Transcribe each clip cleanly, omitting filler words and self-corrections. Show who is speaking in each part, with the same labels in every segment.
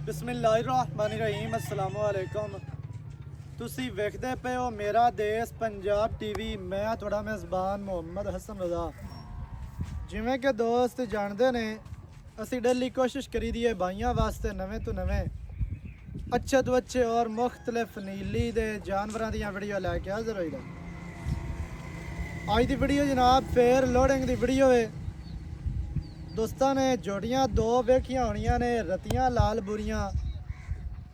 Speaker 1: ਬਿਸਮਿल्लाहिर्रहमानिर्रहीम अस्सलाम वालेकुम। ਤੁਸੀਂ ਵੇਖਦੇ ਪਏ ਹੋ ਮੇਰਾ ਦੇਸ਼ ਪੰਜਾਬ ਟੀਵੀ। ਮੈਂ ਤੁਹਾਡਾ ਮੇਜ਼ਬਾਨ ਮੁਹੰਮਦ ਹਸਨ ਰਜ਼ਾ। ਜਿਵੇਂ ਕਿ ਦੋਸਤ ਜਾਣਦੇ ਨੇ, ਅਸੀਂ ਡੇਲੀ ਕੋਸ਼ਿਸ਼ ਕਰੀਦੀ ਹੈ ਭਾਈਆਂ ਵਾਸਤੇ ਨਵੇਂ ਤੋਂ ਨਵੇਂ ਅੱਛੇ ਤੋਂ ਅੱਛੇ ਔਰ ਮੁਖਤਲਿਫ ਨੀਲੀ ਦੇ ਜਾਨਵਰਾਂ ਦੀਆਂ ਵੀਡੀਓ ਲੈ ਕੇ ਹਾਜ਼ਰ ਹੋਈਦਾ। ਅੱਜ ਦੀ ਵੀਡੀਓ ਜਨਾਬ ਫੇਰ ਲੋਡਿੰਗ ਦੀ ਵੀਡੀਓ ਹੈ। ਦੋਸਤਾਂ ਨੇ ਜੋੜੀਆਂ ਦੋ ਵੇਖੀਆਂ ਹੋਣੀਆਂ ਨੇ, ਰਤੀਆਂ ਲਾਲ ਬੁਰੀਆਂ।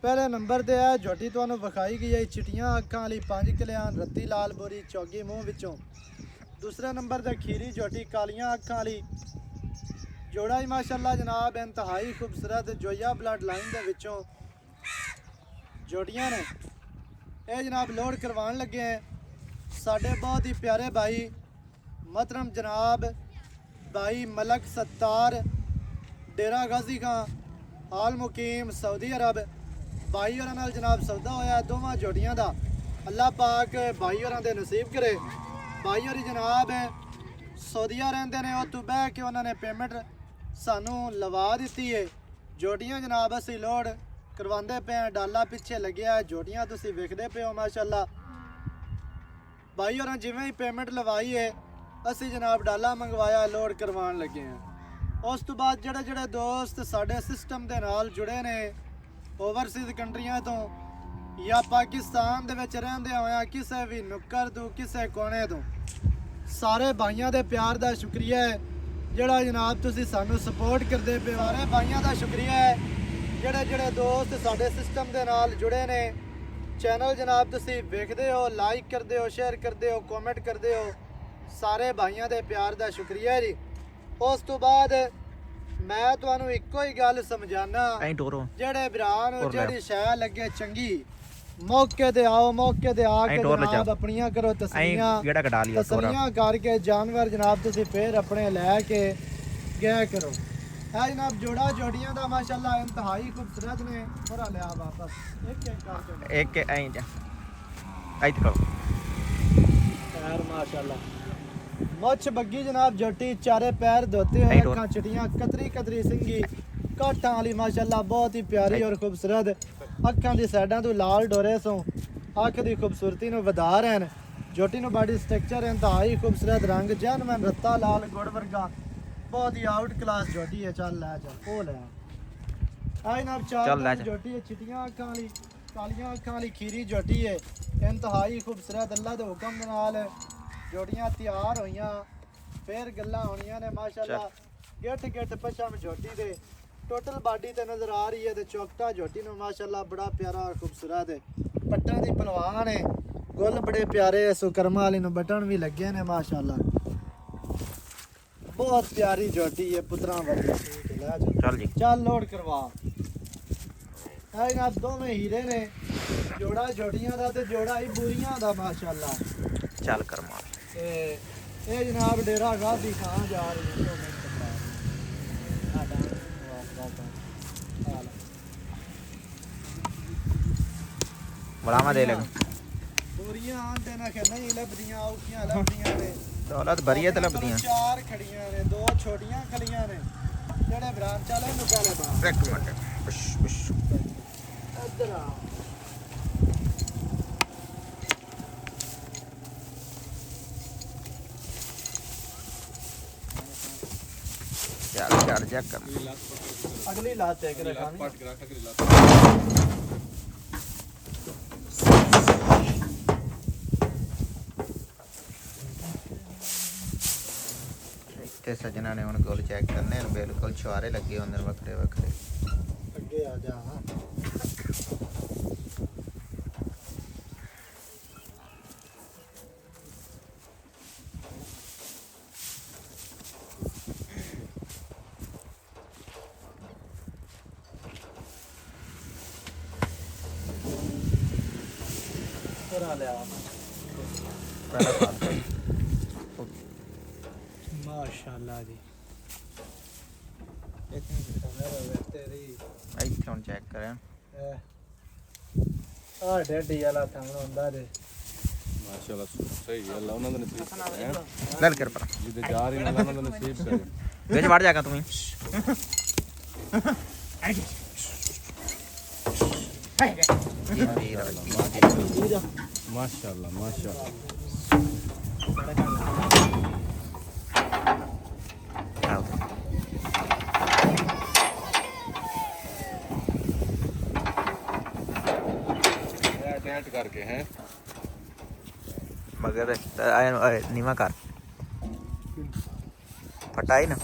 Speaker 1: ਪਹਿਲੇ ਨੰਬਰ ਤੇ ਹੈ ਝੋਟੀ ਤੁਹਾਨੂੰ ਵਿਖਾਈ ਗਈ ਹੈ ਚਿੱਟੀਆਂ ਅੱਖਾਂ ਵਾਲੀ 5 ਕਿਲਿਆਨ ਰਤੀ ਲਾਲ ਬੋਰੀ ਚੌਗੀ ਮੂੰਹ ਵਿੱਚੋਂ। ਦੂਸਰੇ ਨੰਬਰ ਤੇ ਖੀਰੀ ਝੋਟੀ ਕਾਲੀਆਂ ਅੱਖਾਂ ਵਾਲੀ ਜੋੜਾ ਹੀ ਮਾਸ਼ਾਅੱਲਾ ਜਨਾਬ ਇੰਤਹਾਈ ਖੂਬਸੂਰਤ ਜੋਇਆ ਬਲੱਡ ਲਾਈਨ ਦੇ ਵਿੱਚੋਂ ਜੋੜੀਆਂ ਨੇ। ਇਹ ਜਨਾਬ ਲੋਡ ਕਰਵਾਉਣ ਲੱਗੇ ਹੈ ਸਾਡੇ ਬਹੁਤ ਹੀ ਪਿਆਰੇ ਭਾਈ ਮਤਰਮ ਜਨਾਬ भाई मलक सत्तार डेरा गाजी खां आल मुकीम सऊदी अरब भाई होरां नाल जनाब सौदा होया दोवां जोड़ियां दा। अल्लाह पाक भाई होरां दे नसीब करे। भाई होरी जनाब सऊदीया रहिंदे ने, उत्थों बह के उन्होंने पेमेंट सानू लवा दित्ती है। जोड़ियां जनाब असीं लोड करवांदे पे हैं, डाला पिछे लग्या है। जोड़ियां तुसीं वेखदे पे हो माशाअल्लाह। भाई होरां जिवें ही पेमेंट लवाई है ਅਸੀਂ ਜਨਾਬ ਡਾਲਾ ਮੰਗਵਾਇਆ, ਲੋਡ ਕਰਵਾਉਣ ਲੱਗੇ ਹਾਂ। ਉਸ ਤੋਂ ਬਾਅਦ ਜਿਹੜੇ ਦੋਸਤ ਸਾਡੇ ਸਿਸਟਮ ਦੇ ਨਾਲ ਜੁੜੇ ਨੇ ਓਵਰਸੀਜ਼ ਕੰਟਰੀਆਂ ਤੋਂ ਜਾਂ ਪਾਕਿਸਤਾਨ ਦੇ ਵਿੱਚ ਰਹਿੰਦੇ ਹੋਇਆ ਕਿਸੇ ਵੀ ਨੁੱਕਰ ਤੋਂ ਕਿਸੇ ਕੋਨੇ ਤੋਂ, ਸਾਰੇ ਭਾਈਆਂ ਦੇ ਪਿਆਰ ਦਾ ਸ਼ੁਕਰੀਆ ਹੈ ਜਿਹੜਾ ਜਨਾਬ ਤੁਸੀਂ ਸਾਨੂੰ ਸਪੋਰਟ ਕਰਦੇ ਪਏ। ਸਾਰੇ ਭਾਈਆਂ ਦਾ ਸ਼ੁਕਰੀਆ ਹੈ ਜਿਹੜੇ ਦੋਸਤ ਸਾਡੇ ਸਿਸਟਮ ਦੇ ਨਾਲ ਜੁੜੇ ਨੇ। ਚੈਨਲ ਜਨਾਬ ਤੁਸੀਂ ਵੇਖਦੇ ਹੋ, ਲਾਈਕ ਕਰਦੇ ਹੋ, ਸ਼ੇਅਰ ਕਰਦੇ ਹੋ, ਕਮੈਂਟ ਕਰਦੇ ਹੋ। ਸਾਰੇ ਭਾਈਆਂ ਦੇ ਪਿਆਰ ਦਾ ਸ਼ੁਕਰੀਆ ਜੀ। ਉਸ ਤੋਂ ਬਾਅਦ ਮੈਂ ਤੁਹਾਨੂੰ ਇੱਕੋ ਹੀ ਗੱਲ ਸਮਝਾਣਾ, ਜਿਹੜੇ ਭਰਾ ਨੂੰ ਜਿਹੜੀ ਸ਼ੈ ਲੱਗੇ ਚੰਗੀ ਮੌਕੇ ਤੇ ਆਓ, ਮੌਕੇ ਤੇ ਆ ਕੇ ਜਨਾਬ ਆਪਣੀਆਂ ਕਰੋ ਤਸਲੀਆਂ ਕਰਕੇ ਜਾਨਵਰ ਜਨਾਬ ਤੁਸੀਂ ਫੇਰ ਆਪਣੇ ਲੈ ਕੇ ਗਿਆ ਕਰੋ। ਇਹ ਜਨਾਬ ਜੋੜਾ ਜੋੜੀਆਂ ਦਾ ਮਾਸ਼ਾਅੱਲਾ ਇੰਤਹਾਈ ਖੂਬਸੂਰਤ ਨੇ। ਥੋੜਾ ਲਿਆ ਵਾਪਸ ਇੱਕ ਐਂ ਜਾ ਆਈ ਤੱਕ ਯਾਰ ਮਾਸ਼ਾਅੱਲਾ ਮੁੱਛ ਬੱਗੀ ਜਨਾਬ ਜੋਟੀ ਚਾਰੇ ਪੈਰ ਧੋਤੇ ਹੋਏ, ਅੱਖਾਂ ਚਿੱਟੀਆਂ ਕਤਰੀ ਕਤਰੀ ਸਿੰਗੀ ਕਾਟਾਂ ਵਾਲੀ ਮਾਸ਼ਾਅੱਲਾ ਬਹੁਤ ਹੀ ਪਿਆਰੀ ਔਰ ਖੂਬਸੂਰਤ। ਅੱਖਾਂ ਦੀ ਸਾਈਡਾਂ ਤੋਂ ਲਾਲ ਡੋਰੇ ਸੋਂ ਅੱਖ ਦੀ ਖੂਬਸੂਰਤੀ ਨੂੰ ਵਧਾ ਰਹੇ ਨੇ। ਜੋਟੀ ਨੂੰ ਬਾਡੀ ਸਟਰਕਚਰ ਇੰਤਹਾਈ ਖੂਬਸੂਰਤ, ਰੰਗ ਜੈਨੂਇਨ ਰੱਤਾ ਲਾਲ ਗੁੜ ਵਰਗਾ, ਬਹੁਤ ਹੀ ਆਊਟ ਕਲਾਸ ਜੋਟੀ ਹੈ। ਚੱਲ ਲੈ ਜਾ ਉਹ ਲੈ ਆਈ ਨਾ ਚਾਰ ਜੋਟੀ ਹੈ ਚਿੱਟੀਆਂ ਅੱਖਾਂ ਵਾਲੀ ਕਾਲੀਆਂ ਅੱਖਾਂ ਵਾਲੀ ਖੀਰੀ ਜੋਟੀ ਹੈ ਇੰਤਹਾਈ ਖੂਬਸੂਰਤ। ਅੱਲਾ ਦੇ ਹੁਕਮ ਨਾਲ जोड़ियां तैयार होइयां फिर गल्लां होनियां ने माशाअल्लाह। गिट पछम झोटी दे टोटल बाडी ते नजर आ रही है ते चौकटा झोटी नु माशाअल्लाह बड़ा प्यारा और खूबसूरत है। पट्टां दी पहलवान है, गुल बड़े प्यारे है, सुकरमा वाली नु बटन भी लगे ने माशाअल्लाह। बहुत प्यारी झोटी है पुत्रा वाली। चल लोड करवा। है ना दोवें हीरे ने, जोड़ा झोटियां दा ते जोड़ा ही बुरियां दा माशाअल्लाह। चल करवा ये जनाब डेरा गाजी खां जा रही है।
Speaker 2: बड़ावा दे लग
Speaker 1: बोरियां आंदे ना कि नहीं लभदियां औखियां लभदियां ने
Speaker 2: दौलत भरी है ते लभदियां।
Speaker 1: चार खड़ियां ने, दो छोटियां खड़ियां ने। जेड़े ब्रांच वाले नु पहले बाहर
Speaker 2: एक मिनट बश बश
Speaker 1: इधर आ।
Speaker 2: यार चेक कर
Speaker 1: अगली लात चेक रखा
Speaker 2: ते सजना ने हुण गोल चेक करने बिल्कुल छुआरे लगे होंदे वखरे वखरे।
Speaker 1: अगे आ जा। माशाअल्लाह जी
Speaker 2: इत्थों चेक करें
Speaker 1: आ डेडी वाला थंग होंदा जे
Speaker 3: माशाल्लाह सही है। अल्लाह उन्होंने नसीब करे
Speaker 2: लल कर पर
Speaker 3: जिदे जा रही अल्लाह उन्होंने नसीब करे।
Speaker 2: बीच बढ़ जाएगा तुम्हें ਜਿੰਦੀ ਰਾਜੀ
Speaker 3: ਮਾਸ਼ਾਅੱਲਾ ਮਾਸ਼ਾਅੱਲਾ
Speaker 2: ਆਓ
Speaker 3: ਟੈਟ ਕਰਕੇ ਹੈ
Speaker 2: ਮਗਰ ਨੀਵਾ ਕਰ ਫਟਾਈ ਨਾ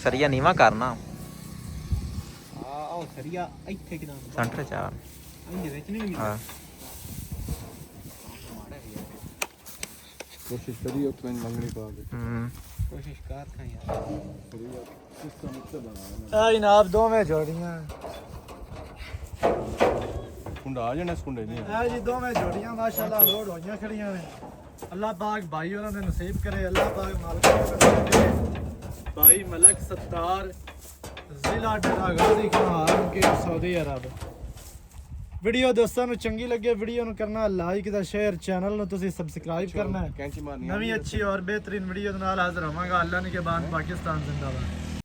Speaker 2: ਸਰੀਆ ਨੀਵਾ ਕਰਨਾ
Speaker 1: ਆਹ ਸਰੀਆ ਇੱਥੇ ਕਿਦਾਂ
Speaker 2: ਸੈਂਟਰ ਚ ਆ
Speaker 1: ਇਹਦੇ ਵਿੱਚ ਨਹੀਂ
Speaker 2: ਹਾਂ
Speaker 3: ਕੋਸ਼ਿਸ਼ ਕਰੀ ਉਹ ਤੋਂ ਲੰਗੜੀ ਪਾ ਕੇ
Speaker 1: ਕੋਸ਼ਿਸ਼ ਕਰ ਖਾਂ ਯਾਰ
Speaker 3: ਸਿਸਟਮ ਉੱਤੇ ਬਣਾ
Speaker 1: ਆ ਜਨਾਬ ਦੋਵੇਂ ਜੋੜੀਆਂ
Speaker 3: ਕੁੰਡਾ ਆ ਜਾਣਾ ਸਕੁੰਡੇ ਨਹੀਂ
Speaker 1: ਆ ਜੀ ਦੋਵੇਂ ਜੋੜੀਆਂ ਮਾਸ਼ਾਅੱਲਾ ਲੋਡ ਹੋਈਆਂ ਖੜੀਆਂ ਨੇ ਅੱਲਾਹ ਪਾਕ ਭਾਈ ਉਹਨਾਂ ਦੇ ਨਸੀਬ ਕਰੇ ਅੱਲਾਹ ਪਾਕ ਮਾਲਕ ਦੇ ਨਸੀਬ ਕਰੇ ਭਾਈ ਮਲਕ ਸत्तार ਜ਼ਿਲ੍ਹਾ ਡੇਰਾ ਗਾਜ਼ੀ ਖਾਨ ਕੇ ਸਾਊਦੀ ਅਰਬ ਵੀਡੀਓ ਦੋਸਤਾਂ ਨੂੰ ਚੰਗੀ ਲੱਗੇ ਵੀਡੀਓ ਨੂੰ ਕਰਨਾ ਲਾਈਕ ਦਾ ਸ਼ੇਅਰ ਚੈਨਲ ਨੂੰ ਤੁਸੀਂ ਸਬਸਕ੍ਰਾਈਬ ਕਰਨਾ ਹੈ
Speaker 3: ਕੈਂਚੀ ਮਾਰਨੀ
Speaker 1: ਨਵੀਂ ਅੱਛੀ ਔਰ ਬਿਹਤਰੀਨ ਵੀਡੀਓ ਦੇ ਨਾਲ ਹਾਜ਼ਰ ਹੋਵਾਂਗਾ ਅੱਲਾਹ ਨੇ ਕੇ ਬਾਨ ਪਾਕਿਸਤਾਨ ਜ਼ਿੰਦਾਬਾਦ